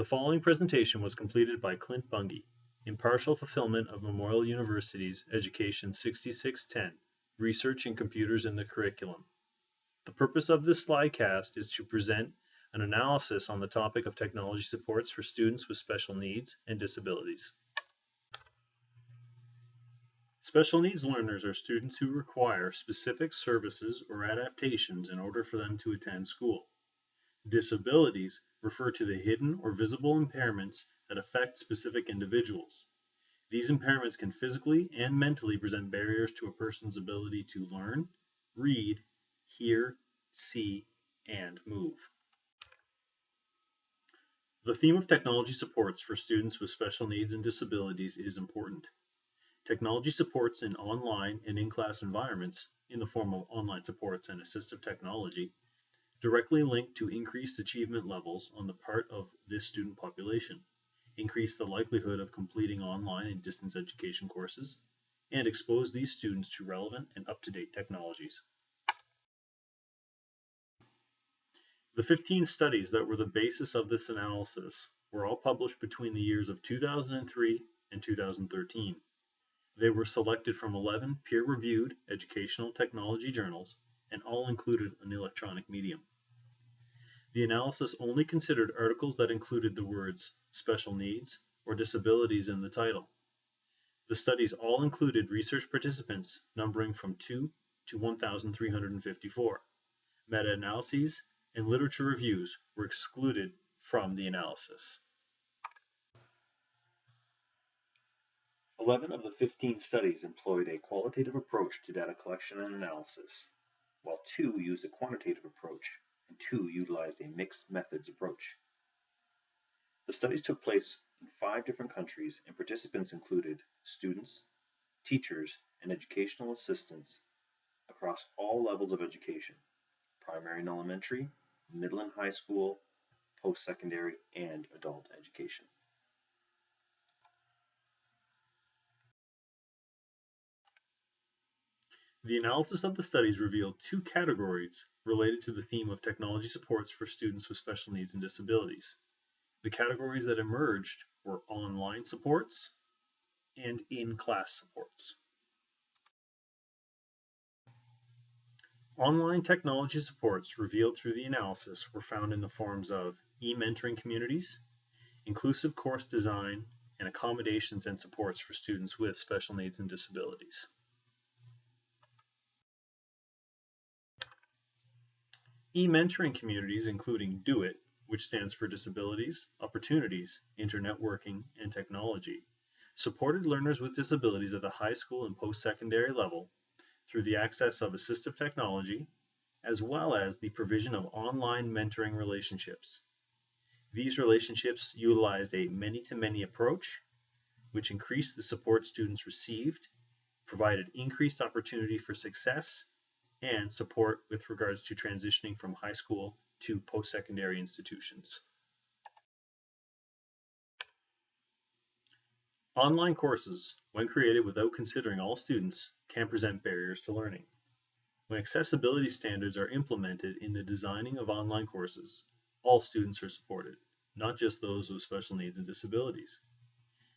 The following presentation was completed by Clint Bunge, in partial fulfillment of Memorial University's Education 6610, Research in Computers in the Curriculum. The purpose of this slidecast is to present an analysis on the topic of technology supports for students with special needs and disabilities. Special needs learners are students who require specific services or adaptations in order for them to attend school. Disabilities refer to the hidden or visible impairments that affect specific individuals. These impairments can physically and mentally present barriers to a person's ability to learn, read, hear, see, and move. The theme of technology supports for students with special needs and disabilities is important. Technology supports in online and in-class environments, in the form of online supports and assistive technology, directly linked to increased achievement levels on the part of this student population, increase the likelihood of completing online and distance education courses, and expose these students to relevant and up-to-date technologies. The 15 studies that were the basis of this analysis were all published between the years of 2003 and 2013. They were selected from 11 peer-reviewed educational technology journals and all included an electronic medium. The analysis only considered articles that included the words special needs or disabilities in the title. The studies all included research participants numbering from 2 to 1,354. Meta-analyses and literature reviews were excluded from the analysis. 11 of the 15 studies employed a qualitative approach to data collection and analysis, while 2 used a quantitative approach and 2 utilized a mixed methods approach. The studies took place in 5 different countries, and participants included students, teachers, and educational assistants across all levels of education: primary and elementary, middle and high school, post-secondary, and adult education. The analysis of the studies revealed 2 categories related to the theme of technology supports for students with special needs and disabilities. The categories that emerged were online supports and in-class supports. Online technology supports revealed through the analysis were found in the forms of e-mentoring communities, inclusive course design, and accommodations and supports for students with special needs and disabilities. E-mentoring communities including Do IT, which stands for Disabilities, Opportunities, Internetworking, and Technology, supported learners with disabilities at the high school and post-secondary level through the access of assistive technology, as well as the provision of online mentoring relationships. These relationships utilized a many-to-many approach, which increased the support students received, provided increased opportunity for success, and support with regards to transitioning from high school to post-secondary institutions. Online courses, when created without considering all students, can present barriers to learning. When accessibility standards are implemented in the designing of online courses, all students are supported, not just those with special needs and disabilities.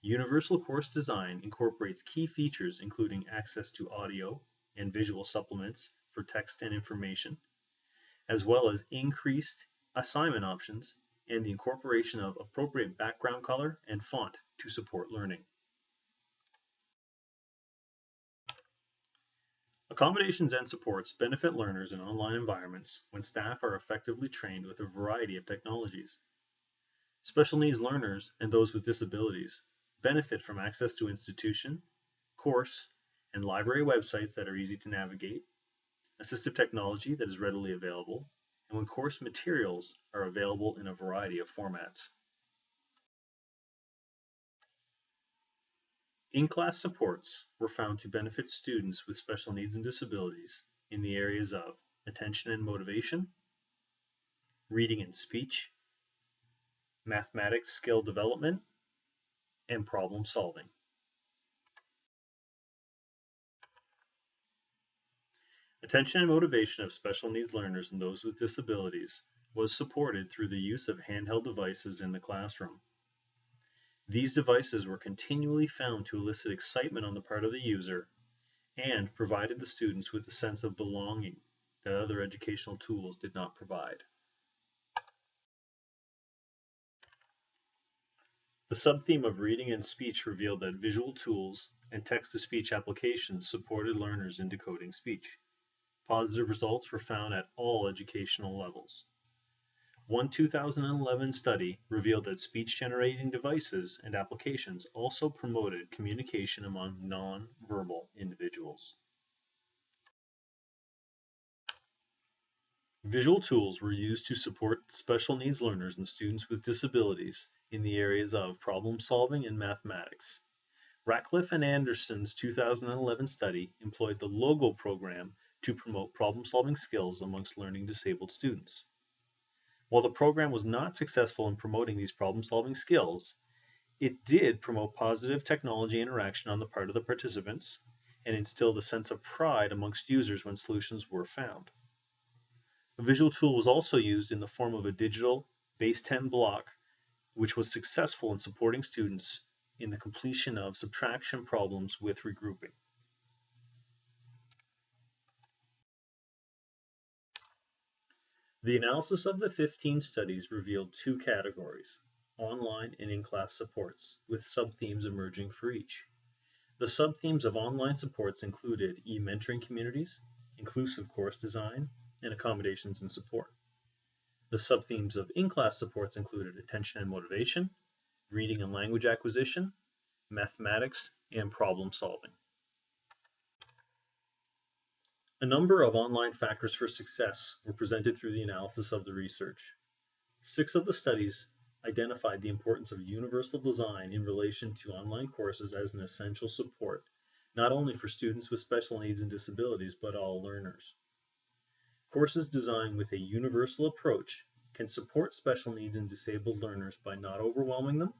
Universal course design incorporates key features including access to audio and visual supplements for text and information, as well as increased assignment options and the incorporation of appropriate background color and font to support learning. Accommodations and supports benefit learners in online environments when staff are effectively trained with a variety of technologies. Special needs learners and those with disabilities benefit from access to institution, course, and library websites that are easy to navigate, assistive technology that is readily available, and when course materials are available in a variety of formats. In-class supports were found to benefit students with special needs and disabilities in the areas of attention and motivation, reading and speech, mathematics skill development, and problem solving. Attention and motivation of special needs learners and those with disabilities was supported through the use of handheld devices in the classroom. These devices were continually found to elicit excitement on the part of the user and provided the students with a sense of belonging that other educational tools did not provide. The subtheme of reading and speech revealed that visual tools and text-to-speech applications supported learners in decoding speech. Positive results were found at all educational levels. One 2011 study revealed that speech-generating devices and applications also promoted communication among non-verbal individuals. Visual tools were used to support special needs learners and students with disabilities in the areas of problem solving and mathematics. Ratcliffe and Anderson's 2011 study employed the LOGO program to promote problem solving skills amongst learning disabled students. While the program was not successful in promoting these problem solving skills, it did promote positive technology interaction on the part of the participants and instilled a sense of pride amongst users when solutions were found. A visual tool was also used in the form of a digital base 10 block, which was successful in supporting students in the completion of subtraction problems with regrouping. The analysis of the 15 studies revealed two categories, online and in-class supports, with subthemes emerging for each. The subthemes of online supports included e-mentoring communities, inclusive course design, and accommodations and support. The subthemes of in-class supports included attention and motivation, reading and language acquisition, mathematics, and problem solving. A number of online factors for success were presented through the analysis of the research. 6 of the studies identified the importance of universal design in relation to online courses as an essential support, not only for students with special needs and disabilities, but all learners. Courses designed with a universal approach can support special needs and disabled learners by not overwhelming them,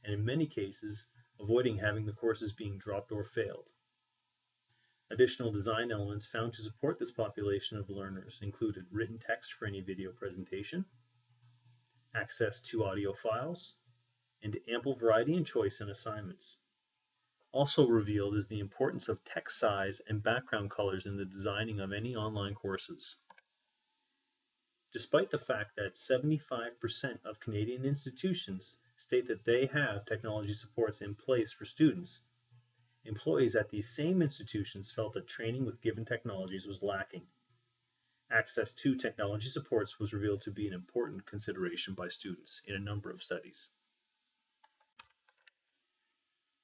and in many cases, avoiding having the courses being dropped or failed. Additional design elements found to support this population of learners included written text for any video presentation, access to audio files, and ample variety and choice in assignments. Also revealed is the importance of text size and background colors in the designing of any online courses. Despite the fact that 75% of Canadian institutions state that they have technology supports in place for students, employees at these same institutions felt that training with given technologies was lacking. Access to technology supports was revealed to be an important consideration by students in a number of studies.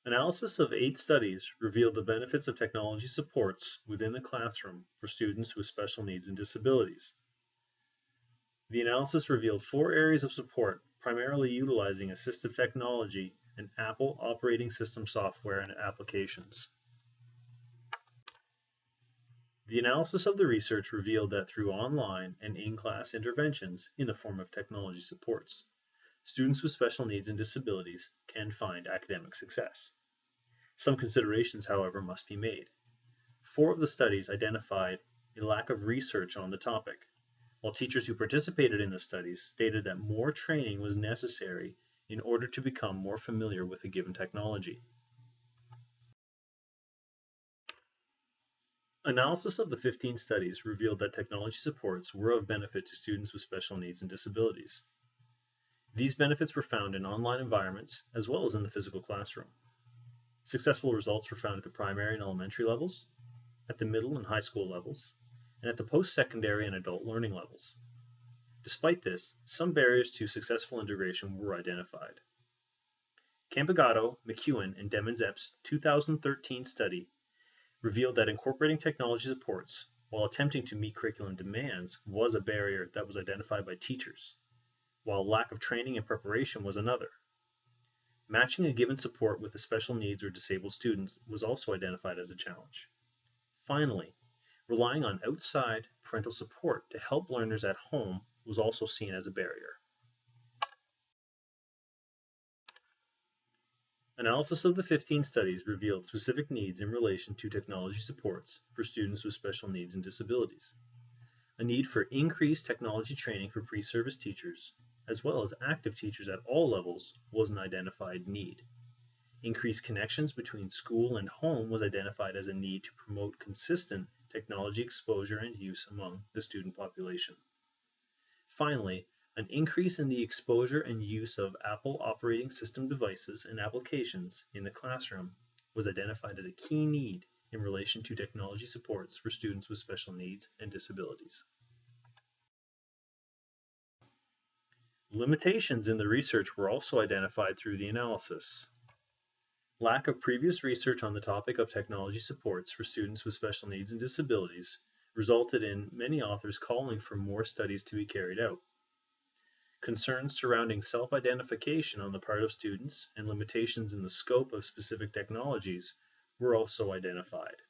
Analysis of 8 studies revealed the benefits of technology supports within the classroom for students with special needs and disabilities. The analysis revealed 4 areas of support, primarily utilizing assistive technology and Apple operating system software and applications. The analysis of the research revealed that through online and in-class interventions in the form of technology supports, students with special needs and disabilities can find academic success. Some considerations, however, must be made. 4 of the studies identified a lack of research on the topic, while teachers who participated in the studies stated that more training was necessary in order to become more familiar with a given technology. Analysis of the 15 studies revealed that technology supports were of benefit to students with special needs and disabilities. These benefits were found in online environments as well as in the physical classroom. Successful results were found at the primary and elementary levels, at the middle and high school levels, and at the post-secondary and adult learning levels. Despite this, some barriers to successful integration were identified. Campagato, McEwen, and Demons-Epps' 2013 study revealed that incorporating technology supports while attempting to meet curriculum demands was a barrier that was identified by teachers, while lack of training and preparation was another. Matching a given support with the special needs or disabled students was also identified as a challenge. Finally, relying on outside parental support to help learners at home was also seen as a barrier. Analysis of the 15 studies revealed specific needs in relation to technology supports for students with special needs and disabilities. A need for increased technology training for pre-service teachers, as well as active teachers at all levels, was an identified need. Increased connections between school and home was identified as a need to promote consistent technology exposure and use among the student population. Finally, an increase in the exposure and use of Apple operating system devices and applications in the classroom was identified as a key need in relation to technology supports for students with special needs and disabilities. Limitations in the research were also identified through the analysis. Lack of previous research on the topic of technology supports for students with special needs and disabilities resulted in many authors calling for more studies to be carried out. Concerns surrounding self-identification on the part of students and limitations in the scope of specific technologies were also identified.